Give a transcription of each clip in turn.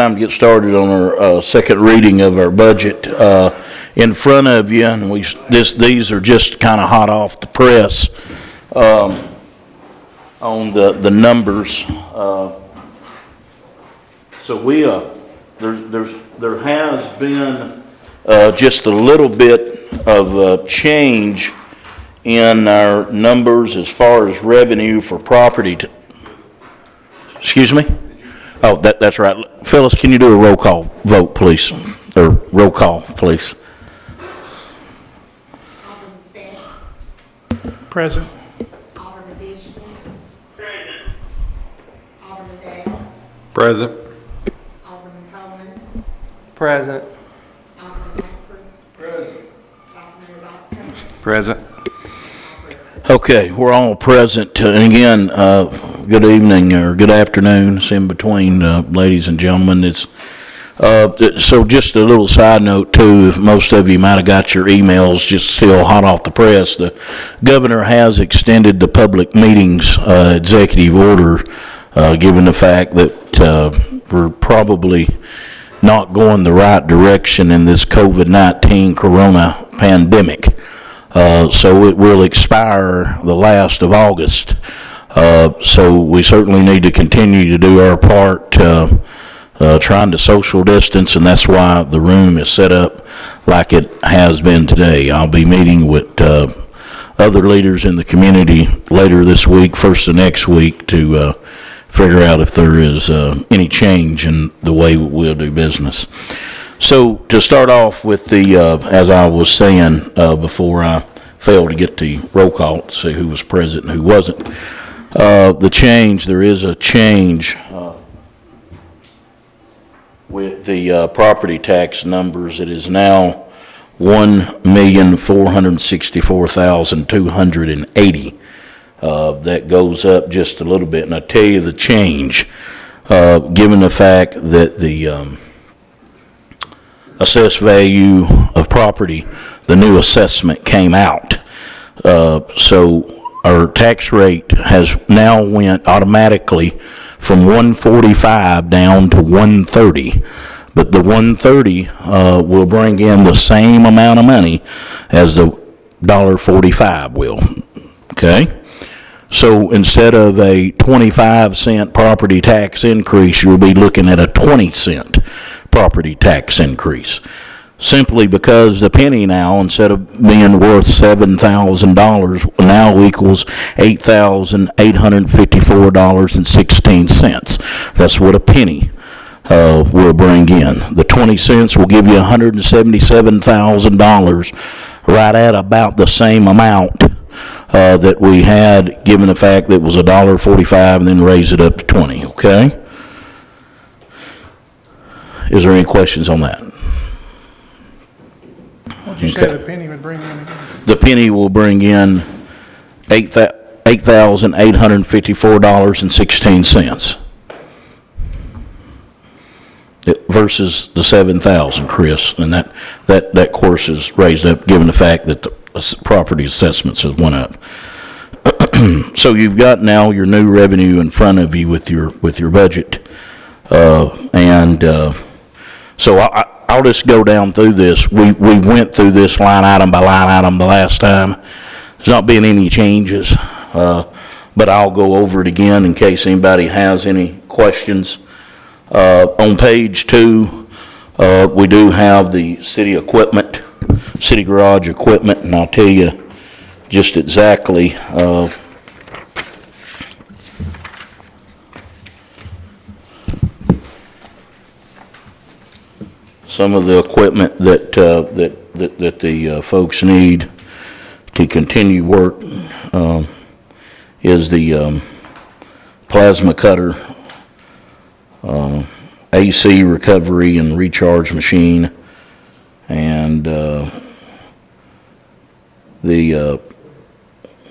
Time to get started on our second reading of our budget. In front of you, and these are just kind of hot off the press on the numbers. So there has been just a little bit of change in our numbers as far as revenue for property. Excuse me? Oh, that's right. Phyllis, can you do a roll call vote, please? Or roll call, please. Alderman Speck. Present. Alderman Bishop. Present. Alderman Dale. Present. Alderman Coleman. Present. Alderman Langford. Present. Vice Mayor Dotson. Present. Okay, we're all present. And again, good evening or good afternoon. It's in between, ladies and gentlemen. It's so just a little side note too. If most of you might have got your emails, just still hot off the press. The governor has extended the public meetings executive order, given the fact that we're probably not going the right direction in this COVID-19 corona pandemic. So it will expire the last of August. So we certainly need to continue to do our part trying to social distance, and that's why the room is set up like it has been today. I'll be meeting with other leaders in the community later this week, first of next week, to figure out if there is any change in the way we'll do business. So to start off with the, as I was saying before I failed to get the roll call to see who was present and who wasn't, there is a change with the property tax numbers. It is now $1,464,280. That goes up just a little bit, and I tell you the change, given the fact that the assessed value of property, the new assessment came out. So our tax rate has now went automatically from 145 down to 130. But the 130 will bring in the same amount of money as the $1.45 will. Okay? So instead of a 25-cent property tax increase, you'll be looking at a 20-cent property tax increase, simply because the penny now, instead of being worth $7,000, now equals $8,854.16. That's what a penny will bring in. The 20 cents will give you $177,000, right at about the same amount that we had, given the fact that it was $1.45 and then raise it up to 20. Okay? Is there any questions on that? What did you say the penny would bring in again? The penny will bring in $8,854.16 versus the $7,000, Chris, and that course is raised up given the fact that the property assessments has went up. So you've got now your new revenue in front of you with your budget, so I'll just go down through this. We went through this line item by line item the last time. There's not been any changes, but I'll go over it again in case anybody has any questions. On page 2, we do have the city equipment, city garage equipment, and I'll tell you just exactly some of the equipment that the folks need to continue work. Is the plasma cutter, AC recovery and recharge machine, and the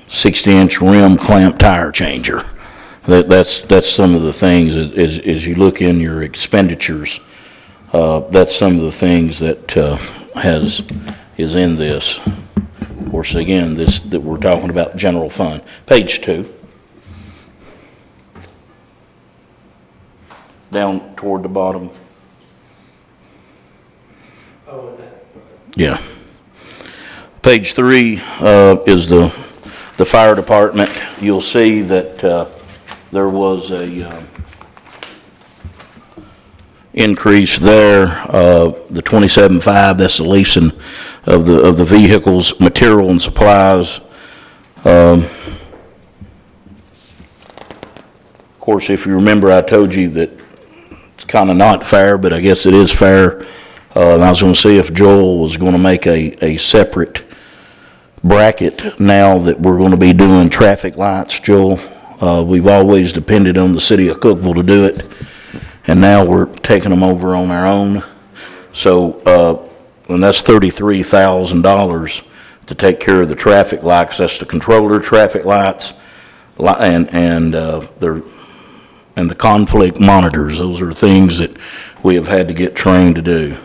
60-inch rim clamp tire changer. That's some of the things as you look in your expenditures. That's some of the things that is in this. Of course, again, that we're talking about general fund. Page 2. Down toward the bottom. Yeah. Page 3 is the fire department. You'll see that there was a increase there. The 27.5, that's the leasing of the vehicles, material and supplies. Of course, if you remember, I told you that it's kind of not fair, but I guess it is fair. And I was going to see if Joel was going to make a separate bracket now that we're going to be doing traffic lights, Joel. We've always depended on the city of Cookeville to do it, and now we're taking them over on our own. So, and that's $33,000 to take care of the traffic lights. That's the controller traffic lights and the conflict monitors. Those are things that we have had to get trained to do.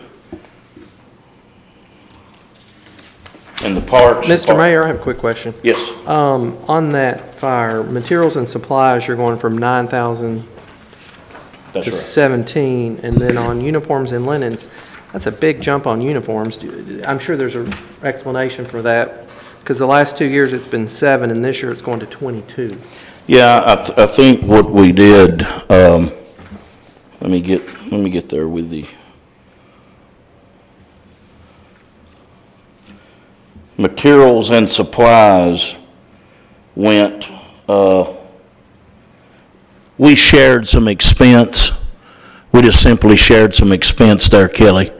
And the parks. Mr. Mayor, I have a quick question. Yes. On that fire, materials and supplies, you're going from 9,000 That's to right. 17, and then on uniforms and linens, that's a big jump on uniforms. I'm sure there's an explanation for that, because the last 2 years it's been 7, and this year it's going to 22. Yeah, I think what we did, let me get there with the materials and supplies went, we shared some expense. We just simply shared some expense there, Kelly,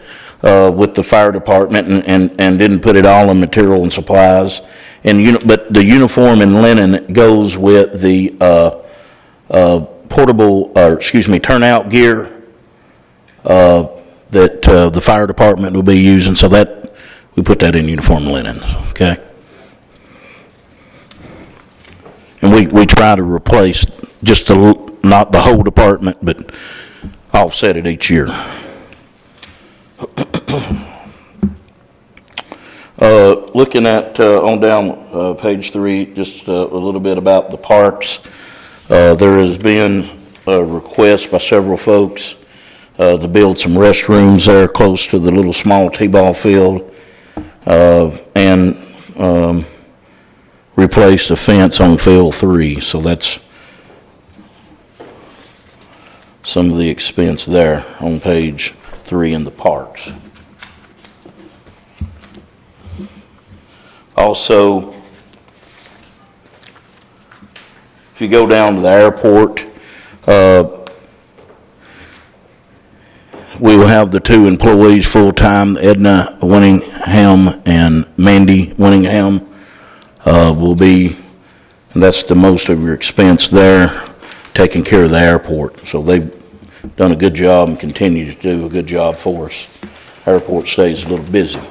with the fire department and didn't put it all in material and supplies. But the uniform and linen goes with the turnout gear that the fire department will be using. So that we put that in uniform and linen. Okay. And we try to replace just not the whole department, but offset it each year. Looking at on down page 3, just a little bit about the parks. There has been a request by several folks to build some restrooms there close to the little small t-ball field and replace the fence on field 3. So that's some of the expense there on page 3 in the parks. Also, if you go down to the airport, we will have the 2 employees full-time, Edna Winningham and Mandy Winningham will be, and that's the most of your expense there, taking care of the airport. So they've done a good job and continue to do a good job for us. Airport stays a little busy.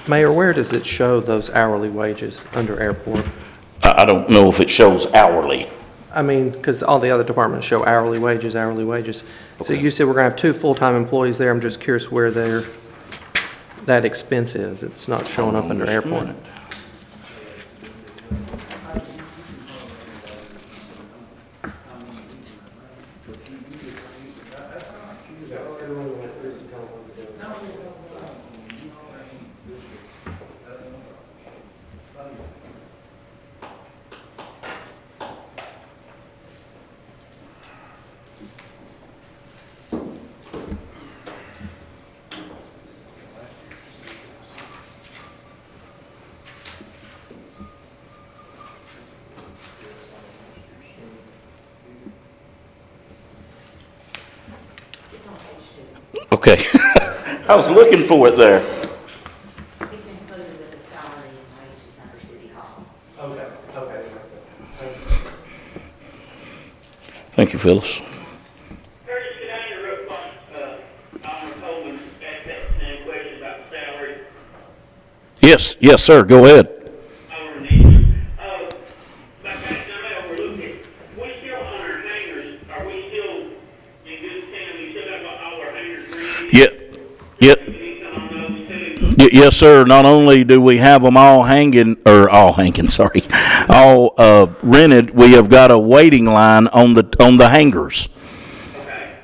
Mayor, where does it show those hourly wages under airport? I don't know if it shows hourly. I mean, because all the other departments show hourly wages. So Okay. you said we're going to have 2 full-time employees there. I'm just curious where that expense is. It's not showing up under airport. Okay. I was looking for it there. It's included with the salary and wages under City Hall. Okay. Thank you, Phyllis. Curtis, can I interrupt Alderman Coleman asked that same question about salary? Yes, sir, go ahead. Alderman Needham. Like I overlooked it. We still on our hangers, are we still in good standing? We still have all our hangers ready? Yep. Anything on those too? Yes, sir. Not only do we have them all hanging, sorry, all rented, we have got a waiting line on the hangars.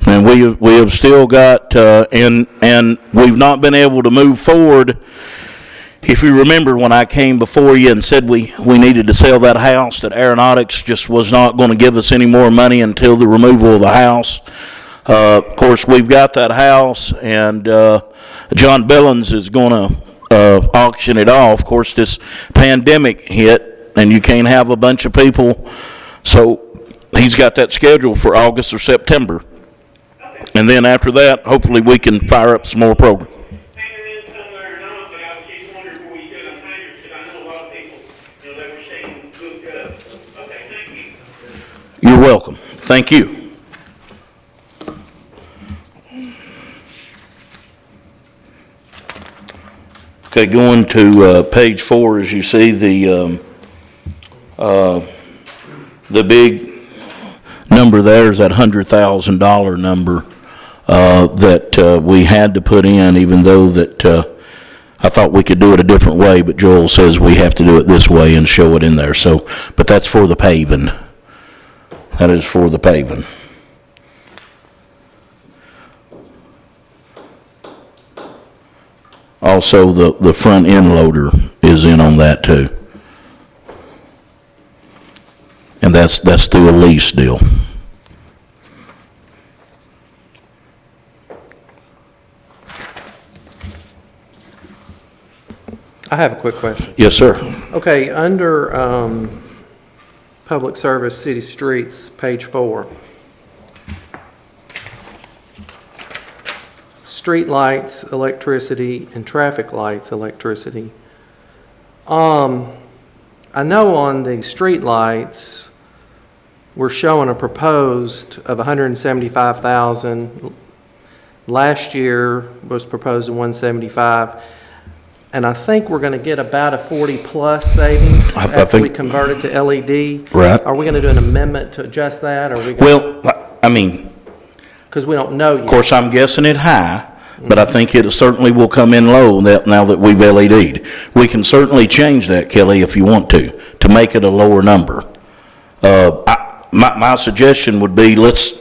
And we have still got, and we've not been able to move forward. If you remember when I came before you and said we needed to sell that house, that Aeronautics just was not going to give us any more money until the removal of the house. Of course, we've got that house, and John Billings is going to auction it off. Of course, this pandemic hit, and you can't have a bunch of people, so he's got that scheduled for August or September. And then after that, hopefully we can fire up some more programs. Hanging in somewhere or not, but I was just wondering before you said I'm hangers, because I know a lot of people, they were saying good, okay, thank you. You're welcome. Thank you. Okay, going to page 4, as you see the big number there is that $100,000 number that we had to put in, even though that I thought we could do it a different way, but Joel says we have to do it this way and show it in there. So, but that's for the paving. That is for the paving. Also, the front end loader is in on that too. And that's through a lease deal. I have a quick question. Yes, sir. Okay, under Public Service, City Streets, page 4. Street lights, electricity, and traffic lights, electricity. I know on the street lights, we're showing a proposed of $175,000. Last year was proposed at $175,000. And I think we're going to get about a 40-plus savings after we convert it to LED. Right. Are we going to do an amendment to adjust that? Or are we Well, I mean, because we don't know yet. of course, I'm guessing it high, but I think it certainly will come in low now that we've LED'd. We can certainly change that, Kelly, if you want to make it a lower number. My suggestion would be let's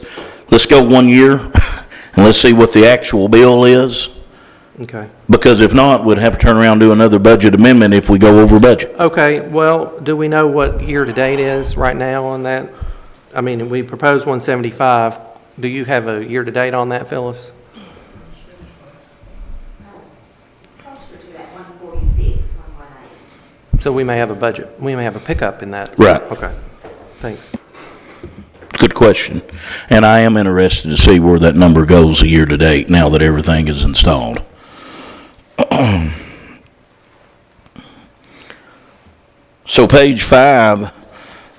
go 1 year and let's see what the actual bill is. Okay. Because if not, we'd have to turn around and do another budget amendment if we go over budget. Okay, well, do we know what year-to-date is right now on that? I mean, we proposed 175. Do you have a year-to-date on that, Phyllis? It's closer to that 146, 118. So we may have a budget, we may have a pickup in that. Right. Okay, thanks. Good question. And I am interested to see where that number goes a year to date now that everything is installed. So page 5,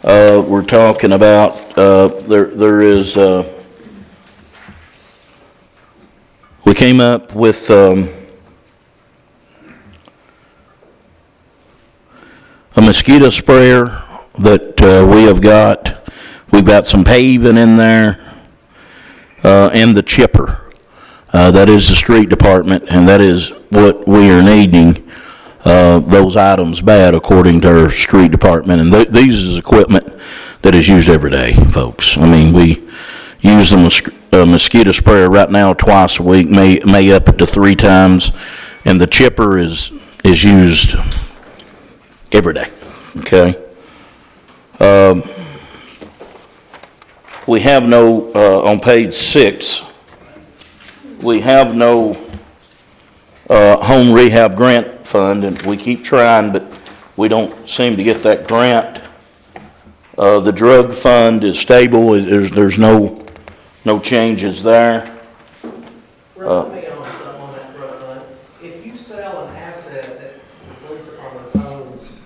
we're talking about, there is, we came up with, a mosquito sprayer that we have got. We've got some paving in there, and the chipper. That is the street department, and that is what we are needing, those items bad according to our street department. And these is equipment that is used every day, folks. I mean, we use the mosquito sprayer right now twice a week, may up to 3 times, and the chipper is used every day, okay? We have no, on page 6, we have no home rehab grant fund, and we keep trying, but we don't seem to get that grant. The drug fund is stable. There's no changes there. Let me on something on that drug fund. If you sell an asset that the police department owns,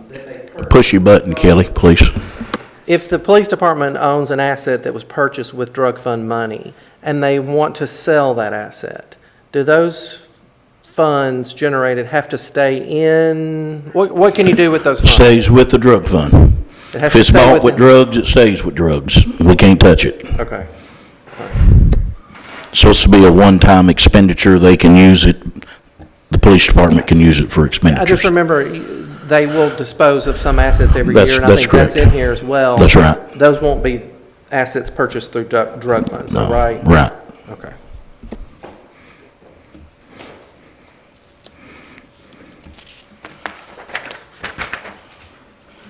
that they purchase. Push your button, Kelly, please. If the police department owns an asset that was purchased with drug fund money, and they want to sell that asset, do those funds generated have to stay in? What can you do with those funds? Stays with the drug fund. It has If to it's stay bought with the- drugs, it stays with drugs. We can't touch it. Okay. It's supposed to be a one-time expenditure. They can use it the police department can use it for I expenditures. just remember they will dispose of some assets every That's- year, and I that's think that's correct. in here as well. That's right. Those won't be assets purchased through drug funds, though, right? Right. Okay.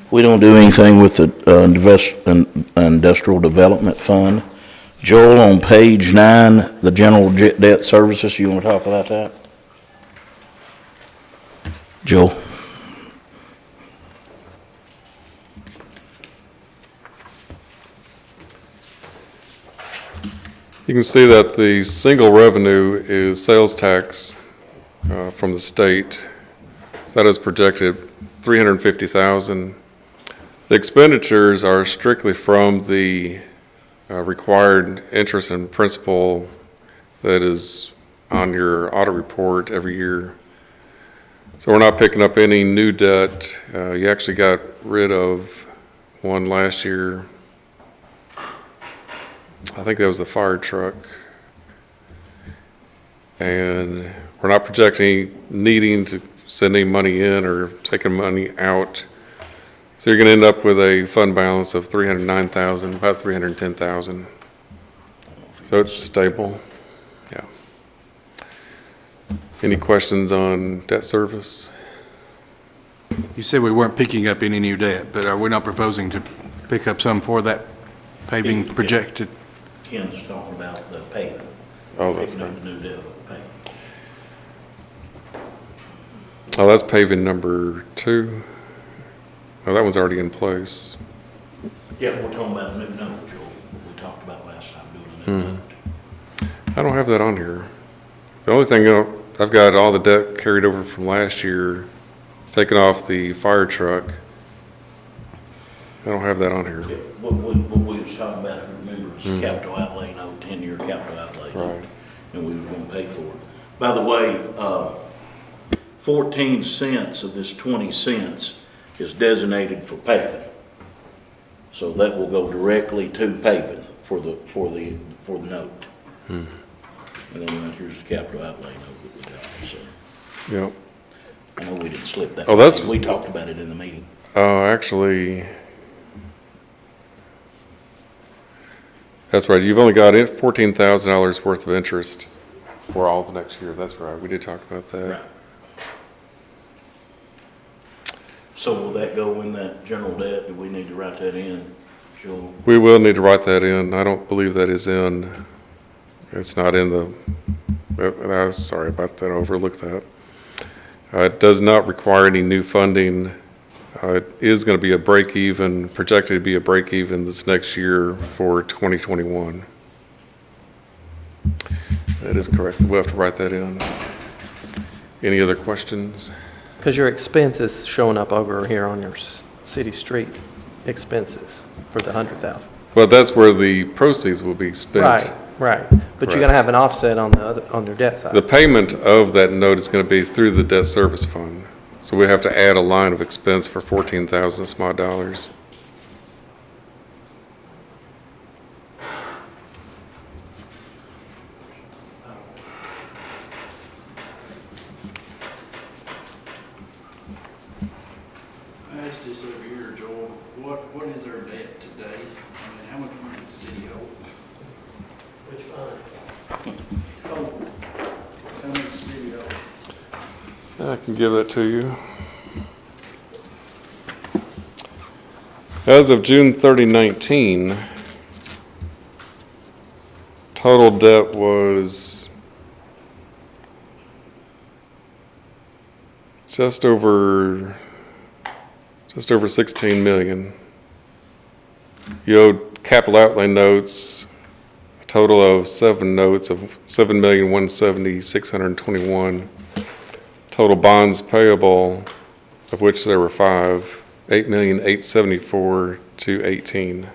We don't do anything with the industrial development fund. Joel, on page 9, the general debt services, you want to talk about that? Joel? You can see that the single revenue is sales tax from the state. So that is projected $350,000. The expenditures are strictly from the required interest and principal that is on your audit report every year. So we're not picking up any new debt. You actually got rid of one last year. I think that was the fire truck. And we're not projecting needing to send any money in or taking money out. So you're going to end up with a fund balance of $309,000, about $310,000. So it's stable. Yeah. Any questions on debt service? You said we weren't picking up any new debt, but are we not proposing to pick up some for that paving projected? Ken's talking about the payment. Oh, that's Picking up right. the new debt of the payment. Oh, that's paving number 2. Oh, that one's already in place. Yeah, we're talking about a new note, Joel, we talked about last time, doing a new note. I don't have that on here. The only thing, I've got all the debt carried over from last year, taking off the fire truck. I don't have that on here. Yeah, what we was talking about, remember, was capital outlay note, 10-year capital outlay note, Right. and we were gonna pay for it. By the way, 14 cents of this 20 cents is designated for paving. So that will go directly to paving for the note. And then right here's the capital outlay note that we got, so Yep. I know we didn't slip that. Oh, that's- We talked about it in the meeting. Actually, that's right. You've only got $14,000 worth of interest for all of next year. That's right. We did talk about that. Right. So will that go in that general debt? Do we need to write that in, Joel? We will need to write that in. I don't believe that is in, it's not in the, sorry about that, I overlooked that. It does not require any new funding. It is going to be a break even, projected to be a break even this next year for 2021. That is correct. We'll have to write that in. Any other questions? Because your expense is showing up over here on your city street expenses for the 100,000. Well, that's where the proceeds will be spent. Right, right. But you're Correct. going to have an offset on the other, on your debt side. The payment of that note is going to be through the debt service fund. So we have to add a line of expense for 14,000 some odd dollars. I asked this over here, Joel, what is our debt today? I mean, how much money does the city owe? Which fund? Total. How much does the city owe? I can give that to you. As of June 30, 19, total debt was just over 16 million. You owed capital outlay notes, a total of 7 notes of 7,170,621. Total bonds payable, of which there were 5, 8,874,218.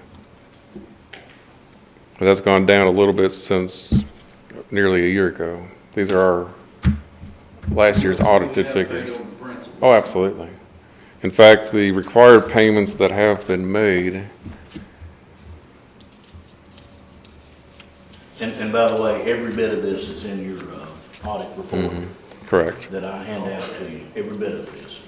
That's gone down a little bit since nearly a year ago. These are our last year's audited We have paid figures. on the principal. Oh, absolutely. In fact, the required payments that have been made, And by the way, every bit of this is in your audit report. Correct. that I hand out to you, every bit of it is.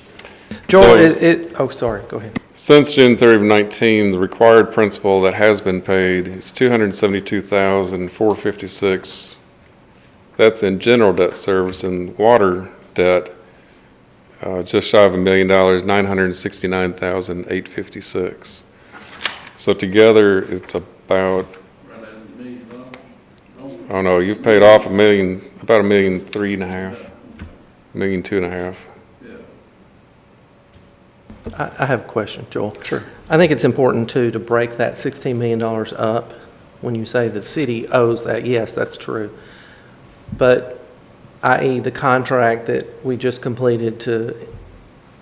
Joel, So- oh, sorry, go ahead. Since June 30 of 19, the required principal that has been paid is $272,456. That's in general debt service, and water debt, just shy of $1 million, $969,856. So together, it's about, Right at $1 million. oh no, you've paid off about $1,350,000, $1,250,000. Yeah. I have a question, Joel. Sure. I think it's important, too, to break that $16 million up. When you say the city owes that, yes, that's true. But, i.e., the contract that we just completed to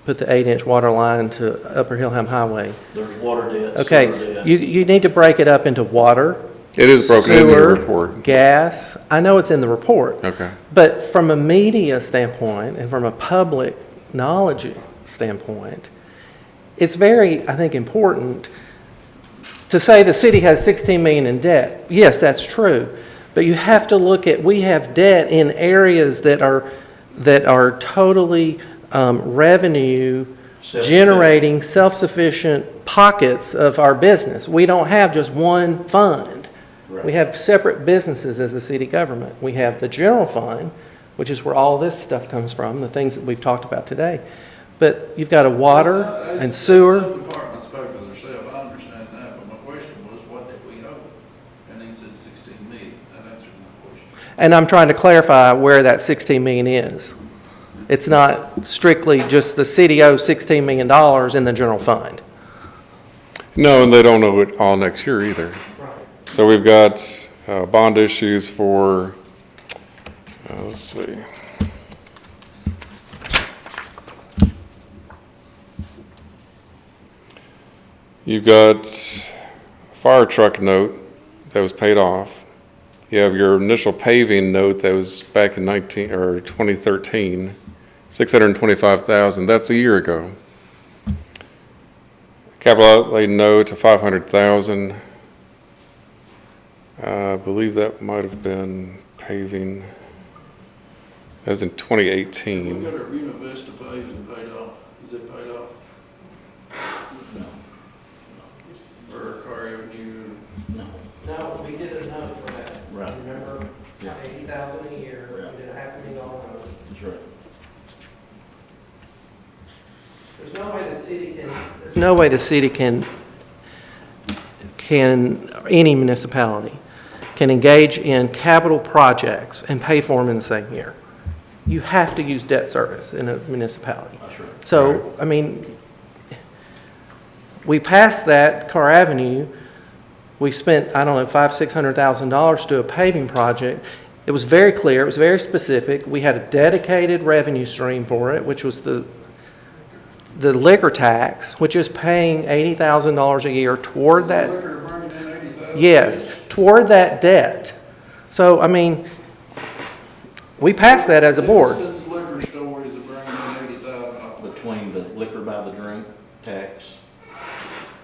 put the 8-inch water line to Upper Hillham Highway. There's water debt, Okay, sewer debt. you need to break it up into water, It is broken into the sewer, report. gas. I know it's in the report. Okay. But from a media standpoint and from a public knowledge standpoint, it's very, I think, important to say the city has 16 million in debt. Yes, that's true. But you have to look at, we have debt in areas that are totally revenue generating, self-sufficient pockets of our business. We don't have just one fund. We have separate businesses as a city government. We have the general fund, which is where all this stuff comes from, the things that we've talked about today. But you've got a water and sewer. Some departments pay for themselves, I understand that, but my question was, what did we owe? And he said 16 million, that answered my question. And I'm trying to clarify where that 16 million is. It's not strictly just the city owes $16 million in the general fund. No, and they don't know it all next year either. So we've got bond issues for, let's see. You've got a fire truck note that was paid off. You have your initial paving note that was back in 2013, $625,000. That's a year ago. Capital outlay note of $500,000. I believe that might have been paving. That was in We 2018. got our Buena Vista paving paid off, is it paid off? Or Car Avenue? No, we did a note for that. Right. Remember, Yeah. 80,000 a year, Yeah. we did a $500,000 note. That's right. There's no way the city can, any municipality can engage in capital projects and pay for them in the same year. You have to use debt service in a municipality. That's right. So, I mean, we passed that, Car Avenue, we spent, I don't know, $500,000-$600,000 to do a paving project. It was very clear, it was very specific. We had a dedicated revenue stream for it, which was the liquor tax, which is paying $80,000 a year toward that. Liquor bringing in 80,000? Yes, toward that debt. So, I mean, we passed that as a board. Livingston's liquor store is bringing in 80,000. Between the liquor by the drink tax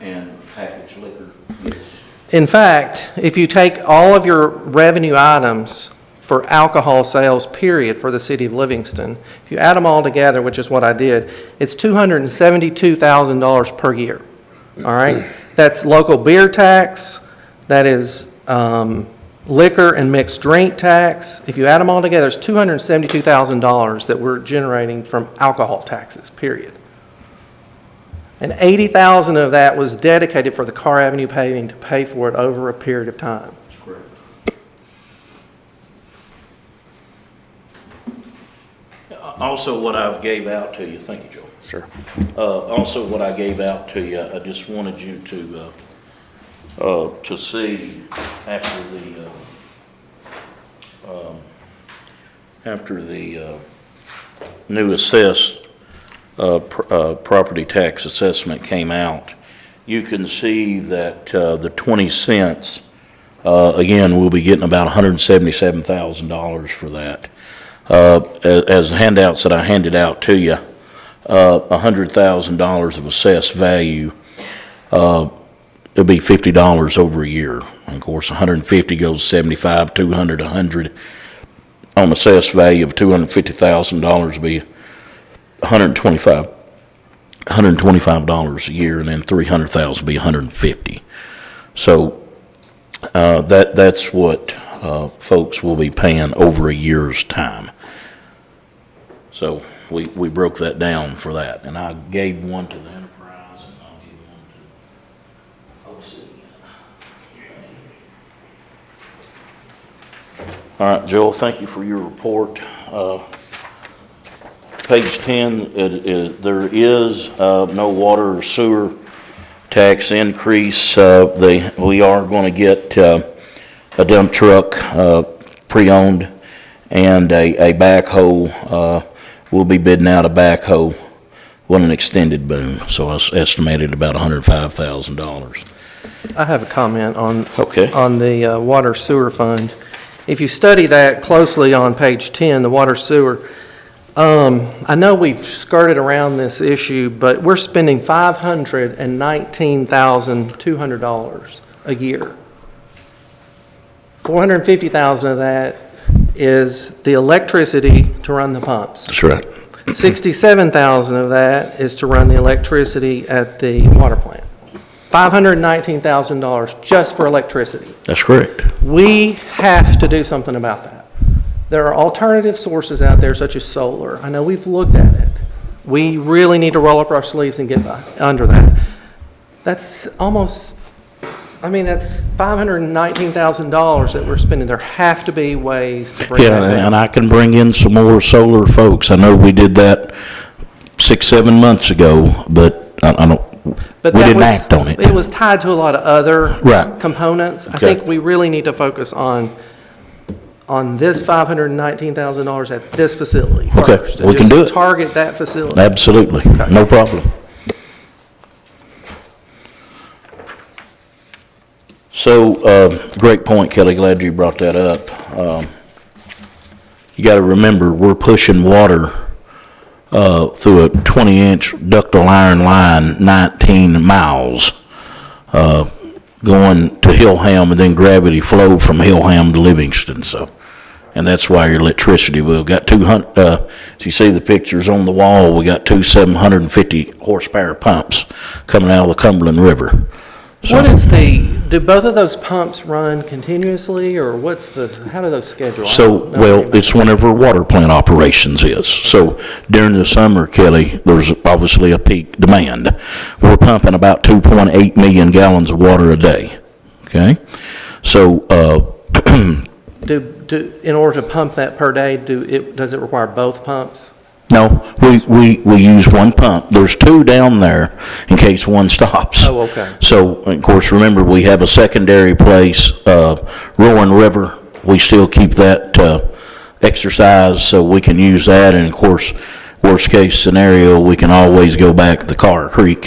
and packaged liquor, yes. In fact, if you take all of your revenue items for alcohol sales, period, for the city of Livingston, if you add them all together, which is what I did, it's $272,000 per year. All right? That's local beer tax, that is liquor and mixed drink tax. If you add them all together, it's $272,000 that we're generating from alcohol taxes, period. And $80,000 of that was dedicated for the Car Avenue paving to pay for it over a period of time. That's correct. Also, what I gave out to you, thank you, Joe. Sure. Also, what I gave out to you, I just wanted you to see after the new assessed property tax assessment came out, you can see that the 20 cents, again, we'll be getting about $177,000 for that. As handouts that I handed out to you, $100,000 of assessed value, it'll be $50 over a year. And of course, 150 goes 75, 200, 100. on assessed value of $250,000 be $125 a year, and then $300,000 be $150. So that's what folks will be paying over a year's time. So we broke that down for that, and I gave one to the enterprise, and I'll give one to OC. All right, Joel, thank you for your report. Page 10, there is no water or sewer tax increase. We are going to get a dump truck, pre-owned, and a backhoe. We'll be bidding out a backhoe with an extended boom, so it's estimated about $105,000. I have a comment on Okay. on the water sewer fund. If you study that closely on page 10, the water sewer, I know we've skirted around this issue, but we're spending $519,200 a year. $450,000 of that is the electricity to run the pumps. That's right. $67,000 of that is to run the electricity at the water plant. $519,000 just for electricity. That's correct. We have to do something about that. There are alternative sources out there such as solar. I know we've looked at it. We really need to roll up our sleeves and get under that. That's almost, that's $519,000 that we're spending. There have to be ways to bring that Yeah, down. and I can bring in some more solar folks. I know we did that 6-7 months ago, but I don't, But we that didn't was- act on it. It was tied to a lot of other Right. components. I Okay. think we really need to focus on this $519,000 at this facility Okay, first. we can do it. Target that facility. Absolutely, no problem. So, great point, Kelly, glad you brought that up. You gotta remember, we're pushing water through a 20-inch ductile iron line, 19 miles, going to Hillham, and then gravity flow from Hillham to Livingston, so. And that's why your electricity, we've got 200, as you see the pictures on the wall, we got two 750 horsepower pumps coming out of the Cumberland River. So- What is do both of those pumps run continuously, or how do those schedule? I So, don't know well, anything it's whenever water plant operations is. So during the summer, Kelly, there's obviously a peak demand. We're pumping about 2.8 million gallons of water a day, okay? So, in order to pump that per day, does it require both pumps? no, we use one pump. There's two down there in case one stops. Oh, okay. So, of course, remember, we have a secondary place, Rowan River. We still keep that exercise, so we can use that. And, of course, worst-case scenario, we can always go back to Carr Creek,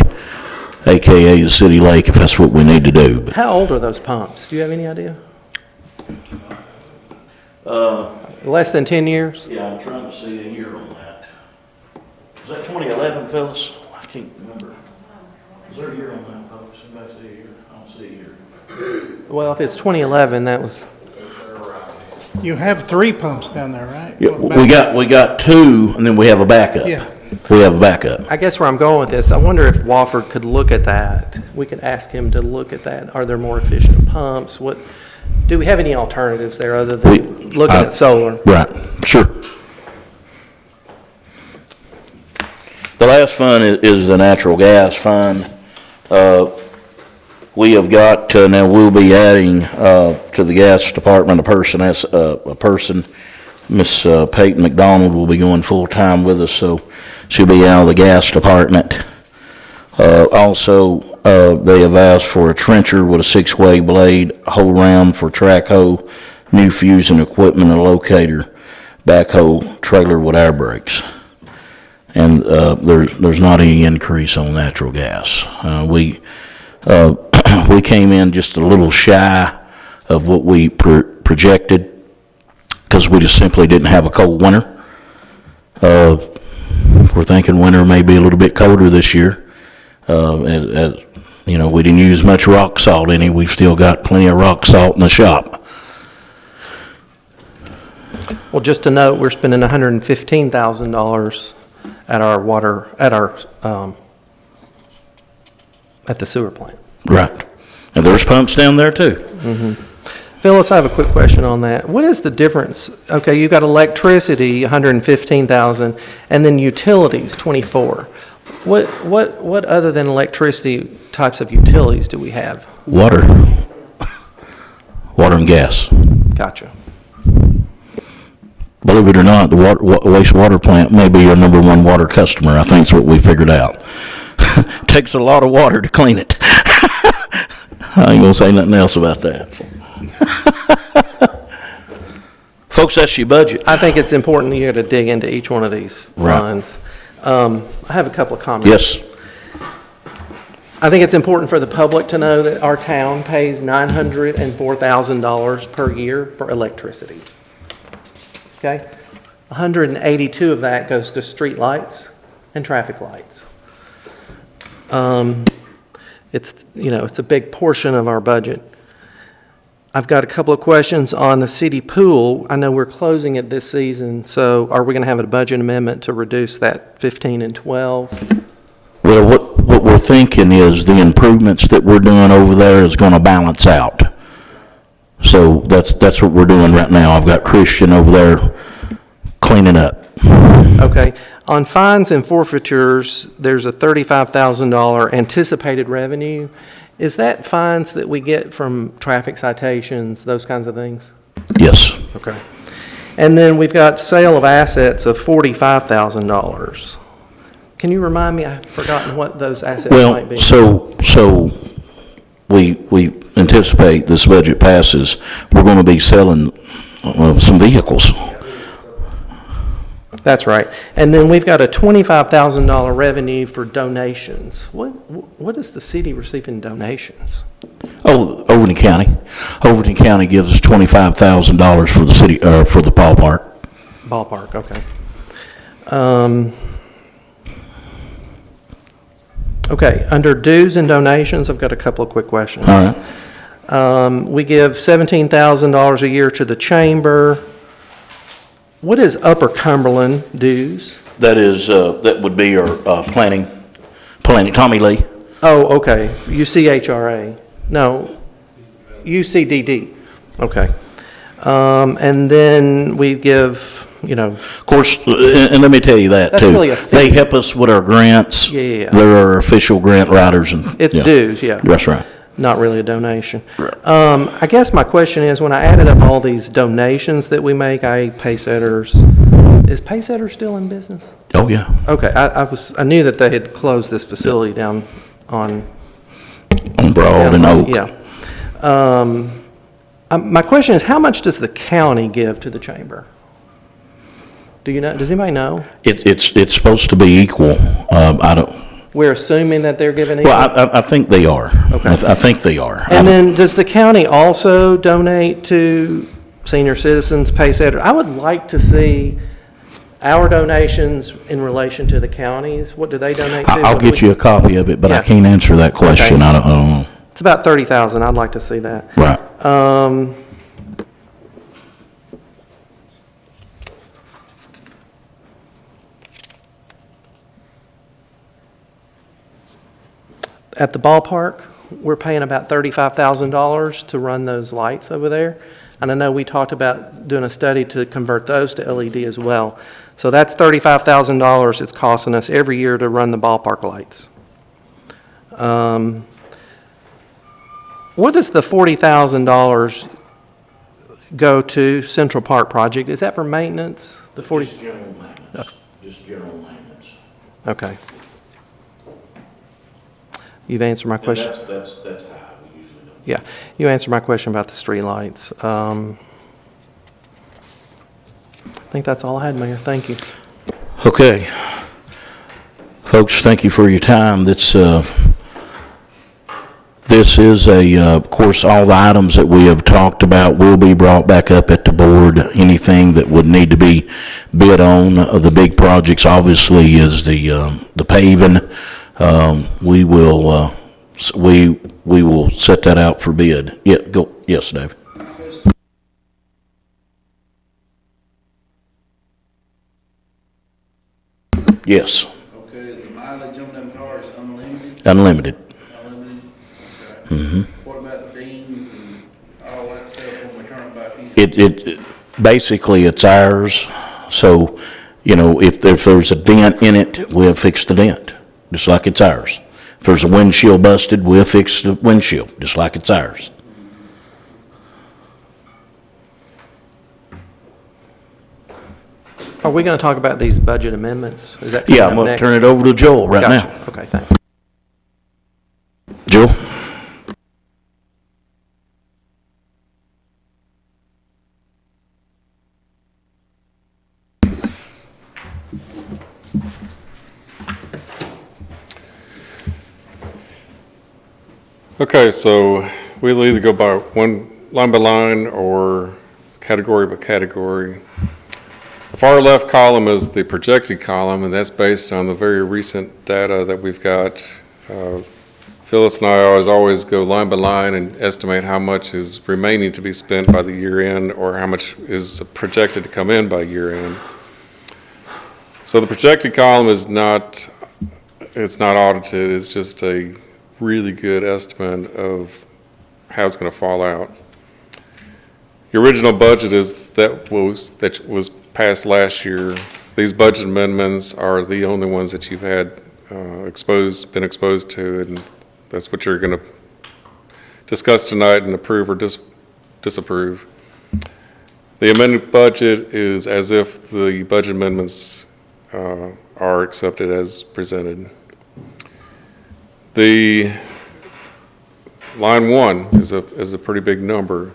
a.k.a. the city lake, if that's what we need to do. But, How old are those pumps? Do you have any idea? Less than 10 years? yeah, I'm trying to see a year on that. Was that 2011, Phyllis? I can't remember. Is there a year on that, folks? Somebody see a year? I don't see a year. Well, if it's 2011, that was, You have 3 pumps down there, right? Yeah, we got two, and then we have a backup. Yeah. We have a backup. I guess where I'm going with this, I wonder if Wofford could look at that. We could ask him to look at that. Are there more efficient pumps? Do we have any alternatives there other than looking at solar? Right, sure. The last fund is the natural gas fund. We have got, now we'll be adding to the gas department a person, Miss Peyton McDonald will be going full-time with us, so she'll be out of the gas department. Also, they have asked for a trencher with a 6-way blade, hole round for track hoe, new fusing equipment, and locator, backhoe, trailer with air brakes. And there's not any increase on natural gas. We came in just a little shy of what we projected because we just simply didn't have a cold winter. We're thinking winter may be a little bit colder this year. As you know, we didn't use much rock salt any. We've still got plenty of rock salt in the shop. Well, just to note, we're spending $115,000 at our water, at the sewer plant. Right. And there's pumps down there too. Phyllis, I have a quick question on that. What is the difference? Okay, you got electricity, 115,000, and then utilities, 24. What other than electricity types of utilities do we have? Water. Water and gas. Gotcha. Believe it or not, the wastewater plant may be your number one water customer. I think that's what we figured out. Takes a lot of water to clean it. I ain't gonna say nothing else about that. Folks, that's your budget. I think it's important here to dig into each one of these Right. funds. I have a couple of comments. Yes. I think it's important for the public to know that our town pays $904,000 per year for electricity. Okay? 182 of that goes to street lights and traffic lights. It's a big portion of our budget. I've got a couple of questions on the city pool. I know we're closing it this season, so are we going to have a budget amendment to reduce that 15 and 12? Well, what we're thinking is the improvements that we're doing over there is gonna balance out. So that's what we're doing right now. I've got Christian over there cleaning up. Okay. On fines and forfeitures, there's a $35,000 anticipated revenue. Is that fines that we get from traffic citations, those kinds of things? Yes. Okay. And then we've got sale of assets of $45,000. Can you remind me? I've forgotten what those assets might be. Well, so we anticipate this budget passes, we're gonna be selling some vehicles. That's right. And then we've got a $25,000 revenue for donations. What is the city receiving donations? Oh, Overton County. Overton County gives us $25,000 for the city, for the ballpark. Ballpark, okay. Okay, under dues and donations, I've got a couple of quick questions. All right. We give $17,000 a year to the chamber. What is Upper Cumberland dues? That is, that would be our planning, Tommy Lee. Oh, okay, UCHRA. No, UCDD. Okay. And then we give, Of course, and let me tell you that That's too. really a fee. They help us with our grants. Yeah. They're our official grant writers and. it's yeah. dues, yeah. That's right. Not really a donation. Right. I guess my question is, when I added up all these donations that we make, i.e. Paysetters, is Paysetter still in business? Oh, yeah. Okay, I knew that they had closed this facility down on. On Broad and Oak. Yeah. My question is, how much does the county give to the chamber? Do you know, does anybody know? It's supposed to be equal. I don't, We're assuming that they're giving equal? well, I think they are. Okay. I think they are. And then, does the county also donate to senior citizens, Paysetter? I would like to see our donations in relation to the counties. What do they donate to? I'll get you a copy of it, but I Yeah. can't answer that question. Okay. I don't know. It's about 30,000. I'd like to see that. Right. At the ballpark, we're paying about $35,000 to run those lights over there. And I know we talked about doing a study to convert those to LED as well. So that's $35,000 it's costing us every year to run the ballpark lights. What does the $40,000 go to Central Park project? Is that for maintenance? The 40? Just general maintenance. Just general maintenance. Okay. You've answered my question. That's high. We usually don't. Yeah, you answered my question about the streetlights. I think that's all I had, Mayor. Thank you. Okay. Folks, thank you for your time. This is of course, all the items that we have talked about will be brought back up at the board. Anything that would need to be bid on, the big projects obviously is the paving. We will set that out for bid. Yeah, go, yes, Dave. Yes, Okay, is the mileage on them cars unlimited? unlimited. Unlimited? Okay. What about deans and all that stuff when we turn it back in? Basically, it's ours, so, you know, if there's a dent in it, we'll fix the dent, just like it's ours. If there's a windshield busted, we'll fix the windshield, just like it's ours. Are we going to talk about these budget amendments? Is that Yeah, coming I'm up gonna next? turn it over to Joel right Gotcha. now. Okay, thanks. Joel? Okay, so we'll either go by line by line or category by category. The far left column is the projected column, and that's based on the very recent data that we've got. Phyllis and I always go line by line and estimate how much is remaining to be spent by the year end or how much is projected to come in by year end. So the projected column is it's not audited, it's just a really good estimate of how it's going to fall out. The original budget that was passed last year. These budget amendments are the only ones that you've had been exposed to, and that's what you're going to discuss tonight and approve or disapprove. The amended budget is as if the budget amendments are accepted as presented. The line 1 is a pretty big number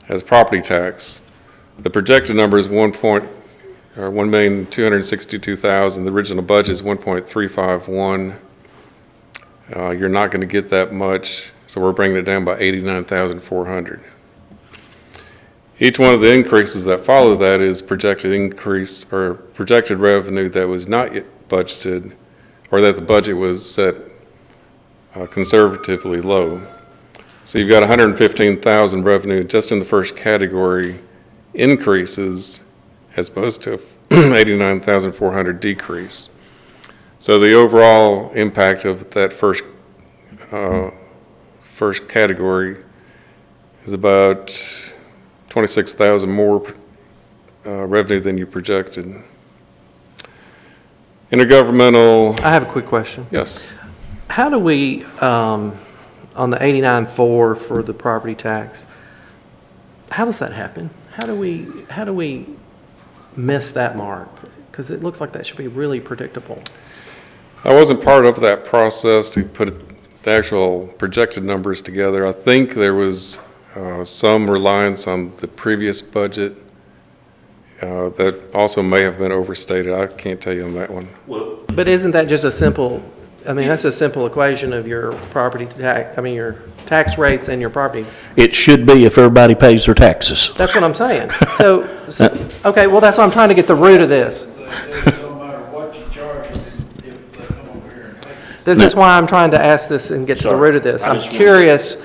as property tax. The projected number is $1,262,000. The original budget is $1.351. You're not going to get that much, so we're bringing it down by $89,400. Each one of the increases that follow that is projected increase or projected revenue that was not yet budgeted, or that the budget was set conservatively low. So you've got 115,000 revenue just in the first category increases as opposed to 89,400 decrease. So the overall impact of that first category is about 26,000 more revenue than you projected. Intergovernmental, I have a quick question. yes. How do we, on the 89.4 for the property tax, how does that happen? How do we miss that mark? Because it looks like that should be really predictable. I wasn't part of that process to put the actual projected numbers together. I think there was some reliance on the previous budget that also may have been overstated. I can't tell you on that one. But isn't that just a simple, that's a simple equation of your property tax, your tax rates and your property. It should be if everybody pays their taxes. That's what I'm saying. So okay, well, that's why I'm trying to get the root of this. So it don't matter what you charge them if they come over here and take it. This is why I'm trying to ask this and get to the root of this. I I'm just curious,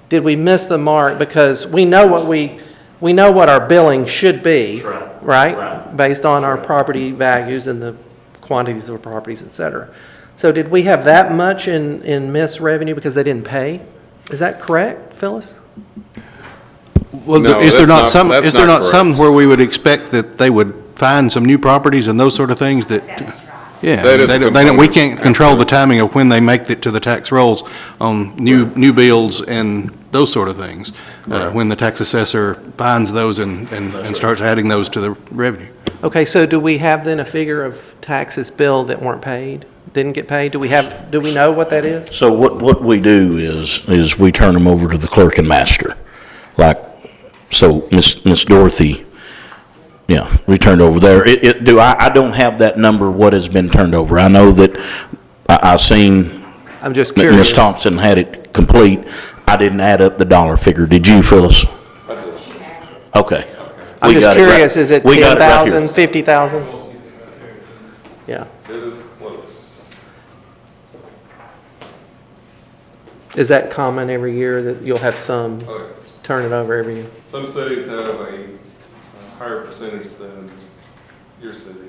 did we miss the mark? Because we know what our billing should be, right? Based on our property values and the quantities of properties, et cetera. So did we have that much in missed revenue because they didn't pay? Is that correct, Phyllis? Well, No, is there that's not not- is there that's not not some where we would expect that they would find some new properties and those sort of things that? That's right. Yeah, That is a we component, can't control the timing of when they make it to the tax rolls on new bills and those sort of things. When the tax assessor finds those and starts adding those to the revenue. Okay, so do we have then a figure of taxes billed that weren't paid, didn't get paid? Do we know what that is? So what we do is we turn them over to the clerk and master. Like, so Miss Dorothy, yeah, we turned over there. I don't have that number, what has been turned over. I know that I seen I'm just curious. Ms. Thompson had it complete. I didn't add up the dollar figure. Did you, Phyllis? Okay. I'm We just got it right- curious, is it we got it right here. 10,000, 50,000? Yeah. It is close. Is that common every year that you'll have some Oh, yes. turn it over every year? Some cities have a higher percentage than your city.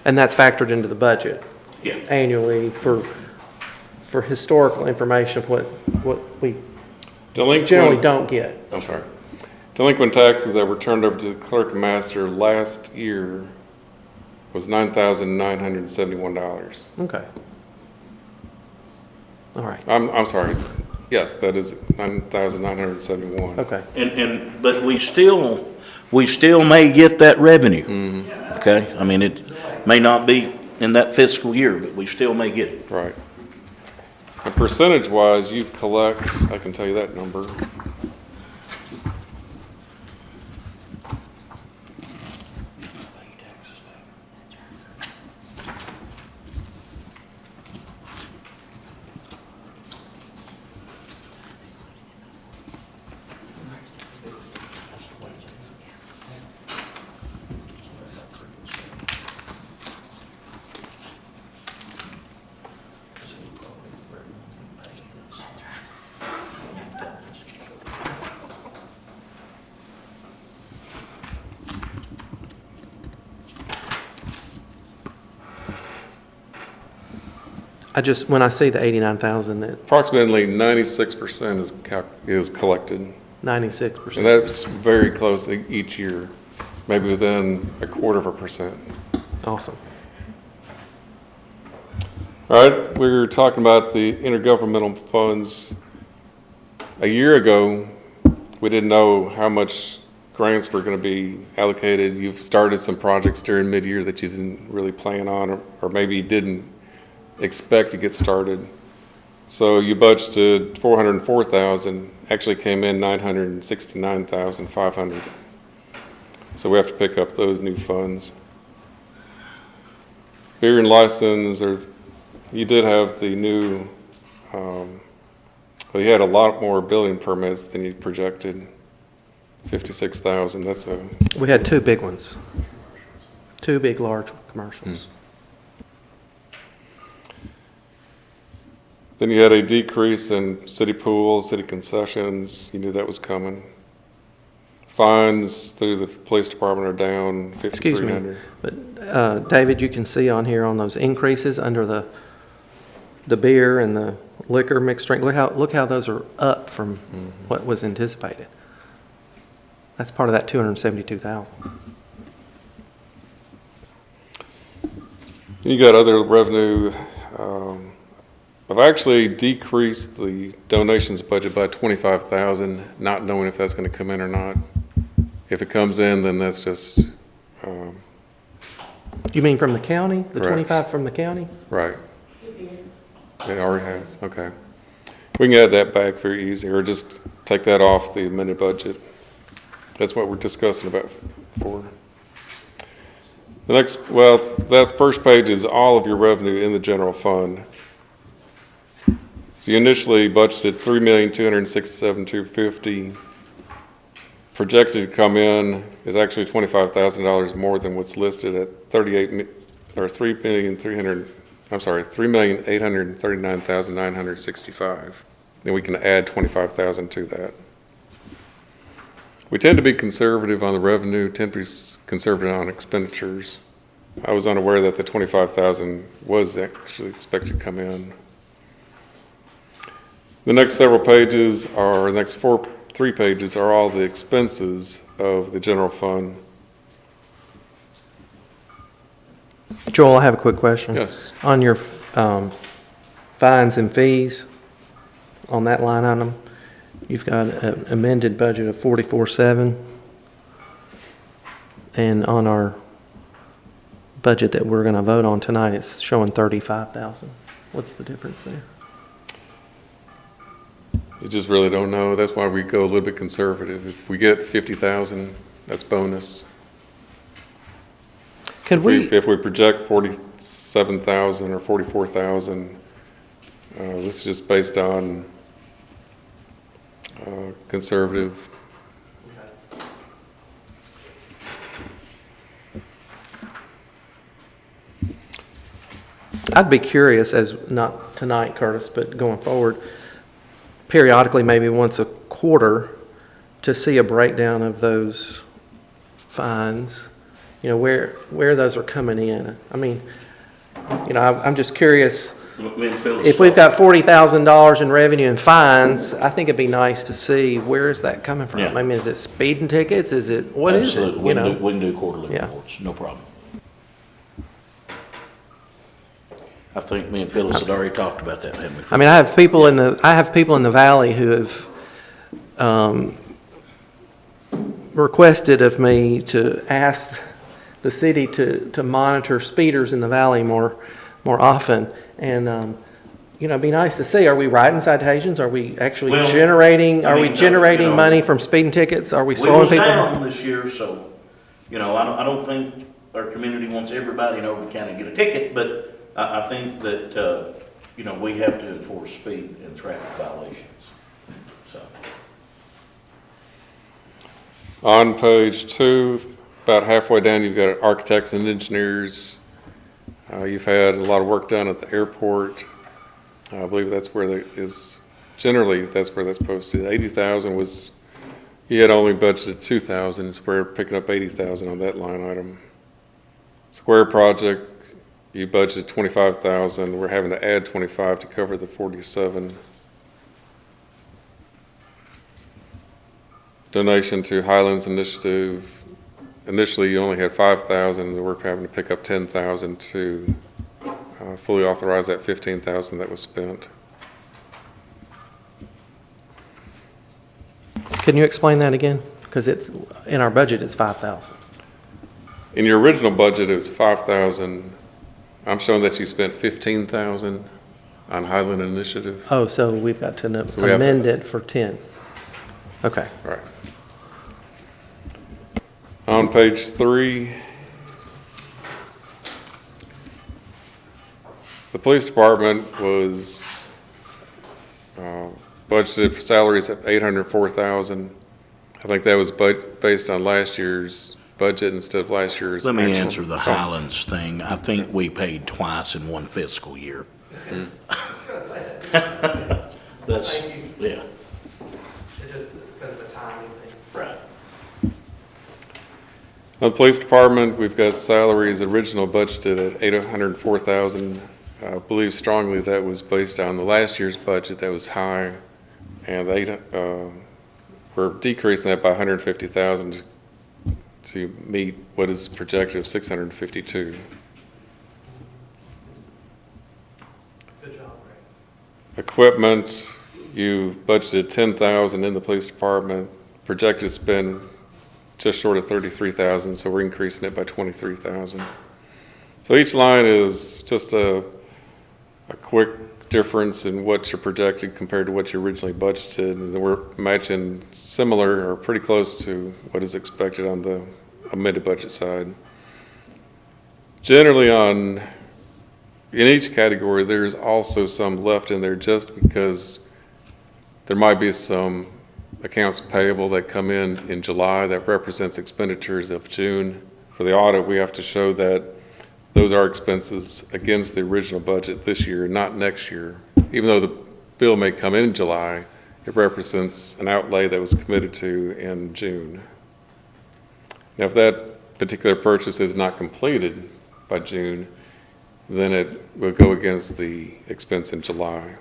And that's factored into the budget Yeah. annually for historical information of what we generally Delinquent, don't get. I'm sorry. Delinquent taxes that were turned over to the clerk and master last year was $9,971. Okay. All right, I'm sorry. Yes, that is 9,971. okay. But we still may get that revenue. Okay? I mean, it may not be in that fiscal year, but we still may get it. Right. And percentage-wise, you collect, I can tell you that number. When I see the 89,000, that Approximately 96% is collected. And 96%. that's very close each year, maybe within 0.25%. Awesome. All right, we were talking about the intergovernmental funds. A year ago, we didn't know how much grants were going to be allocated. You've started some projects during mid-year that you didn't really plan on, or maybe you didn't expect to get started. So you budgeted 404,000, actually came in 969,500. So we have to pick up those new funds. Beer and license, you did have the new, well, you had a lot more building permits than you projected. 56,000, We had two big ones. Two big, large commercials. Then you had a decrease in city pools, city concessions. You knew that was coming. Fines through the police department are down Excuse me, 5,300. but David, you can see on here on those increases under the beer and the liquor mixed drink, look how those are up from what was anticipated. That's part of that 272,000. You got other revenue. I've actually decreased the donations budget by 25,000, not knowing if that's going to come in or not. If it comes in, then that's just, You mean from the county? The Correct. 25 from the county? right. It already has, okay. We can add that back very easy, or just take that off the amended budget. That's what we're discussing about for. The next, well, that first page is all of your revenue in the general fund. So you initially budgeted $3,267,250. Projected to come in is actually $25,000 more than what's listed at $3,839,965. Then we can add 25,000 to that. We tend to be conservative on the revenue, tend to be conservative on expenditures. I was unaware that the 25,000 was actually expected to come in. The next several pages are, the next three pages are all the expenses of the general fund. Joel, I have a quick question. Yes. On your fines and fees, on that line item, you've got an amended budget of 44.7. And on our budget that we're going to vote on tonight, it's showing 35,000. What's the difference there? You just really don't know. That's why we go a little bit conservative. If we get 50,000, that's bonus. Could we, If we project 47,000 or 44,000, this is just based on conservative. I'd be curious, as not tonight, Curtis, but going forward, periodically, maybe once a quarter, to see a breakdown of those fines where those are coming in. I mean, I'm just curious, Me and Phyllis if we've got $40,000 in revenue and fines, I think it'd be nice to see where is that coming from? Yeah. I mean, is it speeding tickets? Is it, what is it? Absolutely. We can do quarterly Yeah. reports, no problem. I think me and Phyllis had already talked about that, haven't we? I mean, I have people in the valley who have requested of me to ask the city to monitor speeders in the valley more often. And, it'd be nice to see, are we writing citations? Are we actually Well, generating, I are we mean, generating money from speeding tickets? Are we We slowing was people? down this year, so, I don't think our community wants everybody in Overton County to get a ticket, but I think that, we have to enforce speed and traffic violations, so. On page 2, about halfway down, you've got architects and engineers. You've had a lot of work done at the airport. I believe that's where generally that's where that's posted. 80,000 was, you had only budgeted 2,000, so we're picking up 80,000 on that line item. Square project, you budgeted 25,000, we're having to add 25 to cover the 47. Donation to Highlands Initiative, initially you only had 5,000, and we're having to pick up 10,000 to fully authorize that 15,000 that was spent. Can you explain that again? Because it's, in our budget, it's 5,000. In your original budget, it was 5,000. I'm showing that you spent 15,000 on Highland Initiative. Oh, so we've got to we have to- amend it for 10. Okay. Right. On page 3, the police department was budgeted for salaries of $804,000. I think that was based on last year's budget instead of last year's. Let me actual. answer the Highlands thing. I think we paid twice in one fiscal year. That's, yeah, Just because of the timing thing. right. On the police department, we've got salaries original budgeted at $804,000. I believe strongly that was based on the last year's budget that was high, and we're decreasing that by 150,000 to meet what is projected of 652. Good job, Ray. Equipment, you budgeted 10,000 in the police department, projected spend just short of 33,000, so we're increasing it by 23,000. So each line is just a quick difference in what you're projected compared to what you originally budgeted, and then we're matching similar or pretty close to what is expected on the amended budget side. Generally in each category, there's also some left in there just because there might be some accounts payable that come in July that represents expenditures of June. For the audit, we have to show that those are expenses against the original budget this year, not next year. Even though the bill may come in July, it represents an outlay that was committed to in June. Now, if that particular purchase is not completed by June, then it will go against the expense in July.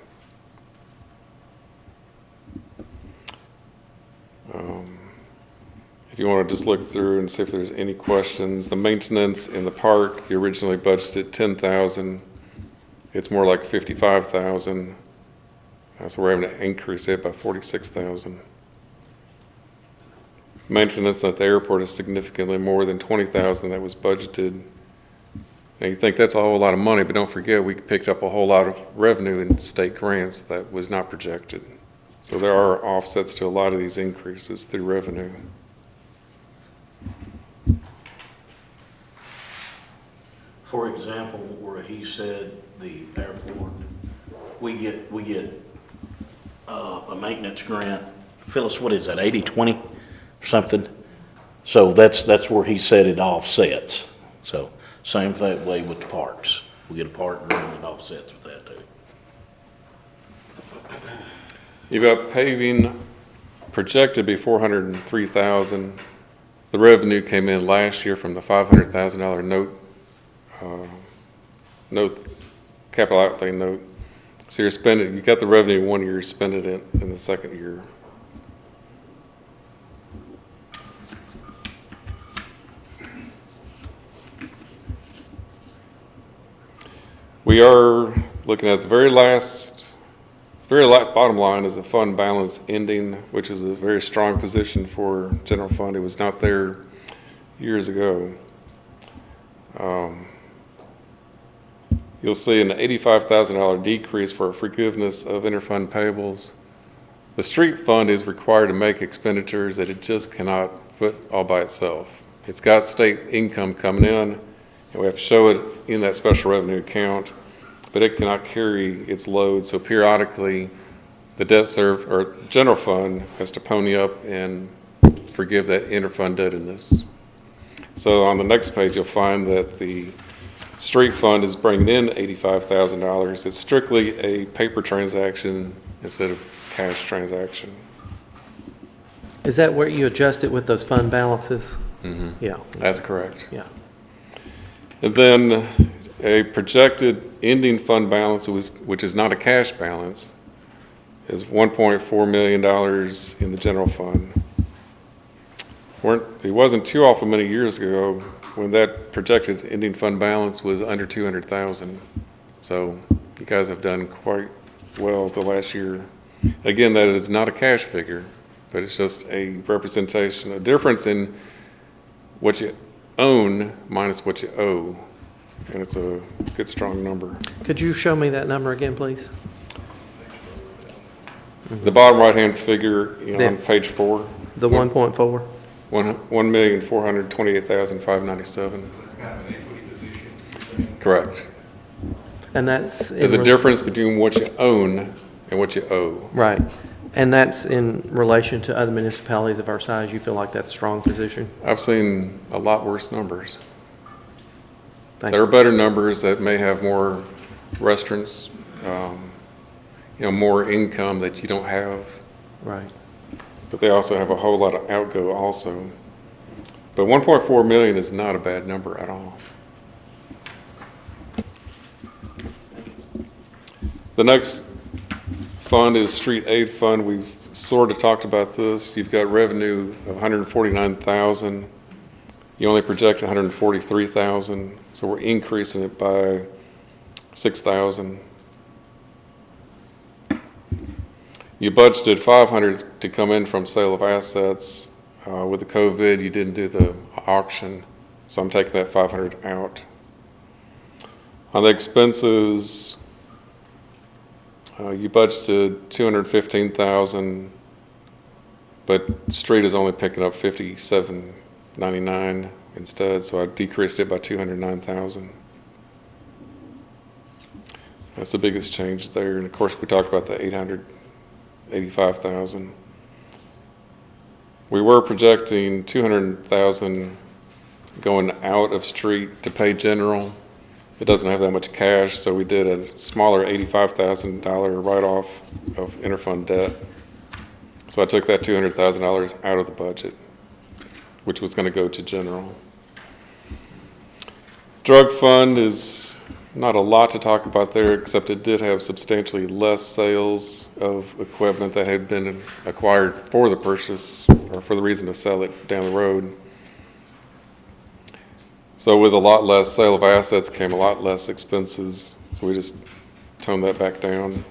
If you want to just look through and see if there's any questions, the maintenance in the park, you originally budgeted 10,000. It's more like 55,000. So we're having to increase it by 46,000. Maintenance at the airport is significantly more than 20,000 that was budgeted. Now you think that's a whole lot of money, but don't forget we picked up a whole lot of revenue in state grants that was not projected. So there are offsets to a lot of these increases through revenue. For example, where he said the airport, we get a maintenance grant. Phyllis, what is that, 80/20 or something? So that's where he said it offsets. So same thing way with the parks. We get a park grant that offsets with that too. You've got paving projected to be 403,000. the revenue came in last year from the $500,000 capital outlay note. So you're spending, you got the revenue 1 year, you're spending it in the second year. We are looking at the very bottom line is a fund balance ending, which is a very strong position for general fund. It was not there years ago. You'll see an $85,000 decrease for forgiveness of interfund payables. The street fund is required to make expenditures that it just cannot foot all by itself. It's got state income coming in, and we have to show it in that special revenue account, but it cannot carry its load. So periodically, the general fund has to pony up and forgive that interfund indebtedness. So on the next page, you'll find that the street fund is bringing in $85,000. It's strictly a paper transaction instead of cash transaction. Is that where you adjust it with those fund balances? Mm-hmm. Yeah. That's correct. Yeah. And then a projected ending fund balance, which is not a cash balance, is $1.4 million in the general fund. It wasn't too awful many years ago when that projected ending fund balance was under 200,000. So you guys have done quite well the last year. Again, that is not a cash figure, but it's just a representation, a difference in what you own minus what you owe. And it's a good, strong number. Could you show me that number again, please? The bottom right-hand figure on page 4. The 1.4? 1,428,597. That's kind of an equity position. Correct. And that's... There's a difference between what you own and what you owe. Right. And that's in relation to other municipalities of our size. You feel like that's a strong position? I've seen a lot worse numbers. Thank There are you. better numbers that may have more restaurants, more income that you don't have, Right. but they also have a whole lot of outgo also. But 1.4 million is not a bad number at all. The next fund is Street Aid Fund. We've sort of talked about this. You've got revenue of 149,000. You only project 143,000, so we're increasing it by 6,000. You budgeted 500 to come in from sale of assets. With the COVID, you didn't do the auction, so I'm taking that 500 out. On the expenses, you budgeted 215,000, but street is only picking up 57.99 instead, so I decreased it by 209,000. That's the biggest change there. And of course, we talked about the 885,000. We were projecting 200,000 going out of street to pay general. It doesn't have that much cash, so we did a smaller $85,000 write-off of interfund debt. So I took that $200,000 out of the budget, which was going to go to general. Drug fund is not a lot to talk about there, except it did have substantially less sales of equipment that had been acquired for the purchase or for the reason to sell it down the road. So with a lot less sale of assets came a lot less expenses, so we just toned that back down.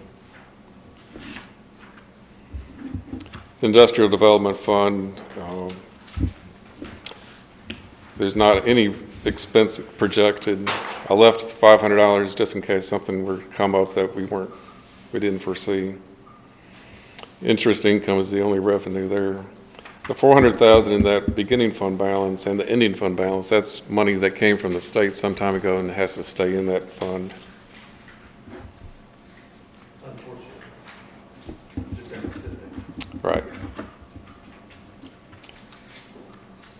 The Industrial Development Fund, there's not any expense projected. I left $500 just in case something were to come up that we didn't foresee. Interest income is the only revenue there. The 400,000 in that beginning fund balance and the ending fund balance, that's money that came from the state some time ago and has to stay in that fund. Right.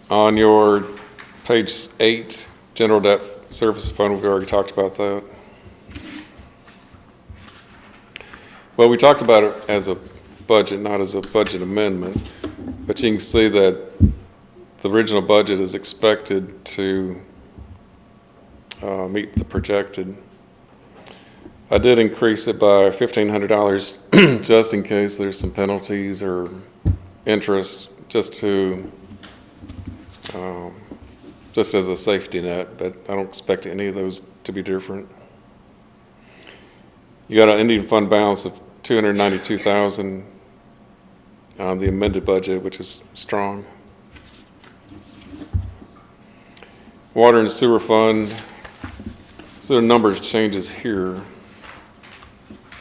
On your page 8, general debt service fund, we've already talked about that. Well, we talked about it as a budget, not as a budget amendment, but you can see that the original budget is expected to meet the projected. I did increase it by $1,500 just in case there's some penalties or interest, just as a safety net, but I don't expect any of those to be different. You got an ending fund balance of $292,000 on the amended budget, which is strong. Water and sewer fund, so there are a number of changes here.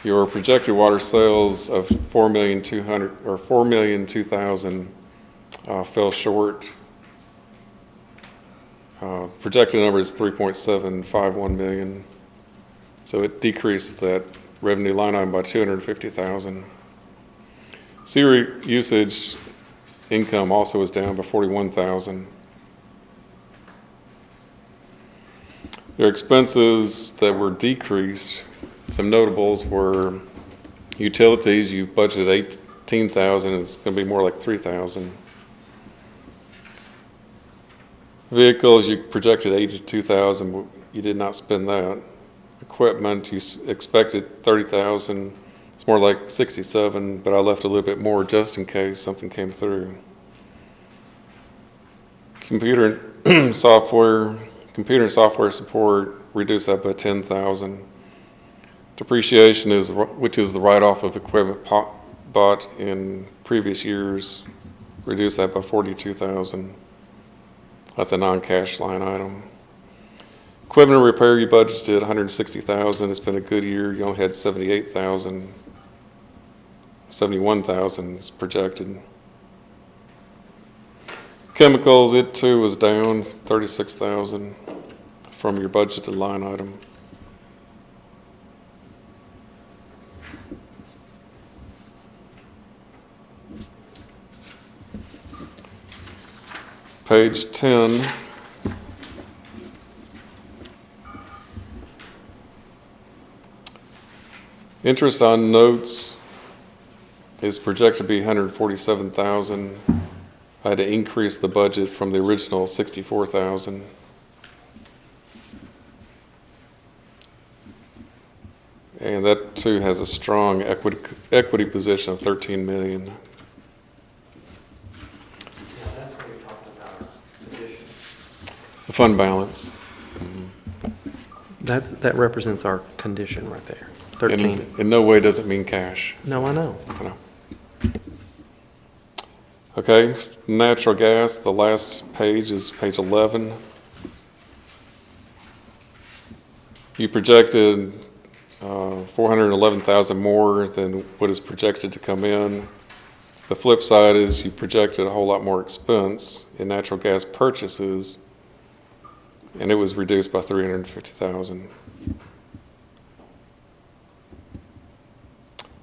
Your projected water sales of $4,202,000 fell short. Projected number is $3.751 million. So it decreased that revenue line item by $250,000. Sewer usage income also was down by $41,000. Your expenses that were decreased, some notables were utilities. You budgeted $18,000. It's going to be more like $3,000. Vehicles, you projected $82,000. You did not spend that. Equipment, you expected $30,000. It's more like $67,000, but I left a little bit more just in case something came through. Computer and software support, reduced that by $10,000. Depreciation which is the write-off of equipment bought in previous years, reduced that by $42,000. That's a non-cash line item. Equipment repair, you budgeted $160,000. It's been a good year. You only had $78,000. $71,000 is projected. Chemicals, it too was down $36,000 from your budgeted line item. Page 10. Interest on notes is projected to be $147,000. I had to increase the budget from the original $64,000. And that too has a strong equity position of $13 million. The fund balance. That represents our condition right there, 13. In no way does it mean cash. No, I know. I know. Okay, natural gas, the last page is page 11. You projected $411,000 more than what is projected to come in. The flip side is you projected a whole lot more expense in natural gas purchases, and it was reduced by $350,000.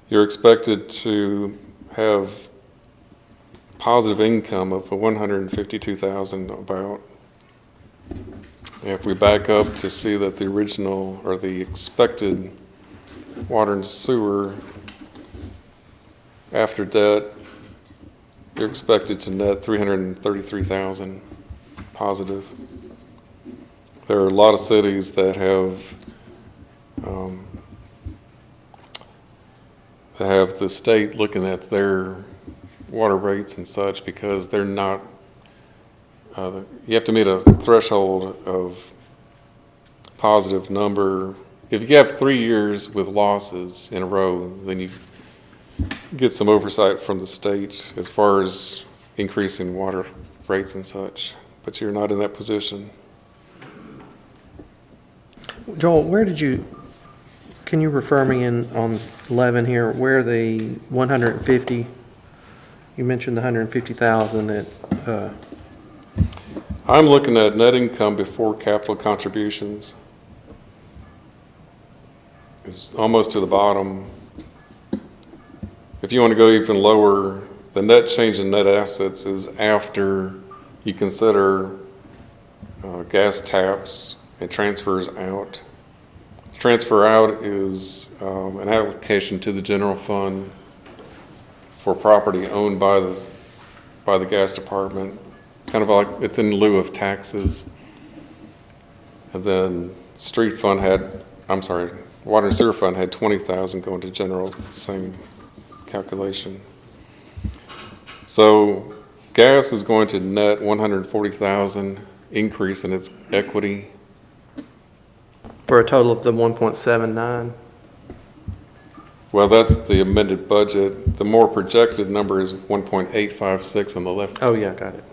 You're expected to have positive income of $152,000 about. If we back up to see that the original or the expected water and sewer after debt, you're expected to net $333,000 positive. There are a lot of cities that have the state looking at their water rates and such because they're not, you have to meet a threshold of positive number. If you have 3 years with losses in a row, then you get some oversight from the state as far as increasing water rates and such, but you're not in that position. Joel, can you refer me in on 11 here, where the 150, you mentioned the 150,000 that, I'm looking at net income before capital contributions. It's almost to the bottom. If you want to go even lower, the net change in net assets is after you consider gas taps and transfers out. Transfer out is an allocation to the general fund for property owned by the gas department. kind of like, it's in lieu of taxes. And then street fund water and sewer fund had 20,000 going to general, same calculation. So gas is going to net 140,000 increase in its equity. For a total of the 1.79. Well, that's the amended budget. The more projected number is 1.856 on the left. Oh, yeah, got it.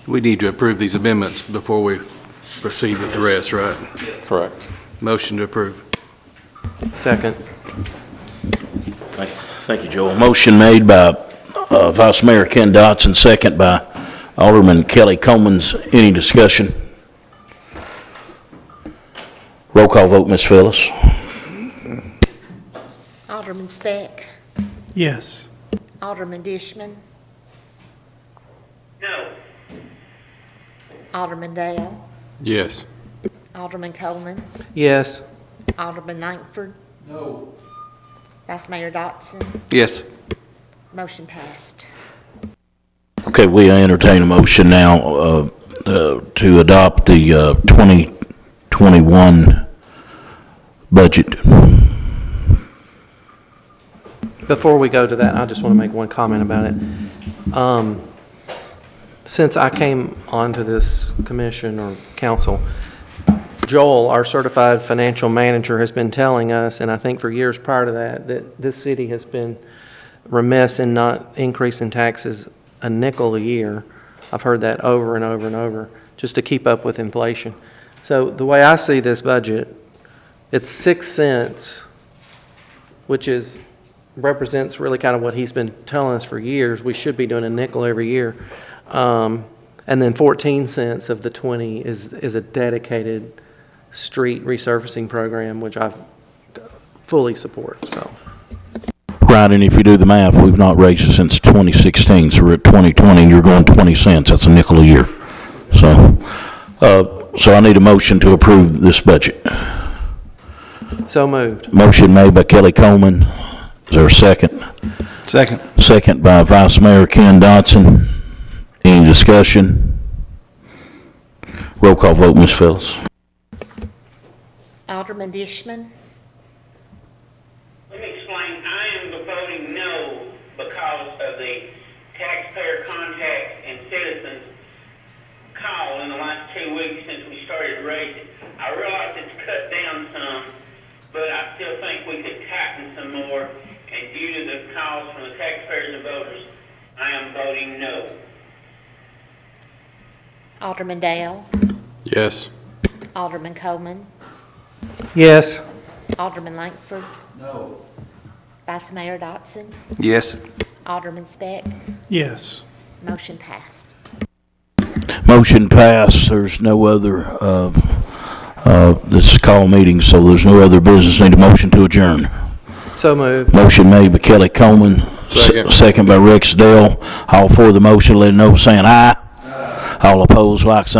We need to approve these amendments before we proceed with the rest, right? Correct. Motion to approve. Second. Thank you, Joel. Motion made by Vice Mayor Ken Dotson, second by Alderman Kelly Comans. Any discussion? Roll call vote, Ms. Phyllis. Alderman Speck, Yes. Alderman Dishman, No. Alderman Dale, Yes. Alderman Coleman, Yes. Alderman Langford, No. Vice Mayor Dotson, Yes. motion passed. Okay, we entertain a motion now to adopt the 2021 budget. Before we go to that, I just want to make one comment about it. Since I came onto this commission or council, Joel, our certified financial manager, has been telling us, and I think for years prior to that, that this city has been remiss in not increasing taxes a nickel a year. I've heard that over and over and over, just to keep up with inflation. So the way I see this budget, it's 6 cents, which represents really kind of what he's been telling us for years. We should be doing a nickel every year. And then 14 cents of the 20 is a dedicated street resurfacing program, which I fully support, so. Right, and if you do the math, we've not raised it since 2016, so we're at 2020, and you're going 20 cents. That's a nickel a year. So I need a motion to approve this budget. So moved. Motion made by Kelly Coleman. Is there a second? Second. Second by Vice Mayor Ken Dotson. Any discussion? Roll call vote, Ms. Phyllis. Alderman Dishman, Let me explain. I am voting no because of the taxpayer contact and citizens call in the last 2 weeks since we started raising. I realize it's cut down some, but I still think we could tighten some more. And due to the calls from the taxpayers and voters, I am voting no. Alderman Dale, Yes. Alderman Coleman, Yes. Alderman Langford, No. Vice Mayor Dotson, Yes. Alderman Speck, Yes. motion passed. Motion passed. There's no other, this is a call meeting, so there's no other business. Need a motion to adjourn. So moved. Motion made by Kelly Coleman. Second. Second by Rex Dale. All for the motion, let it know, saying aye. All opposed, like sign.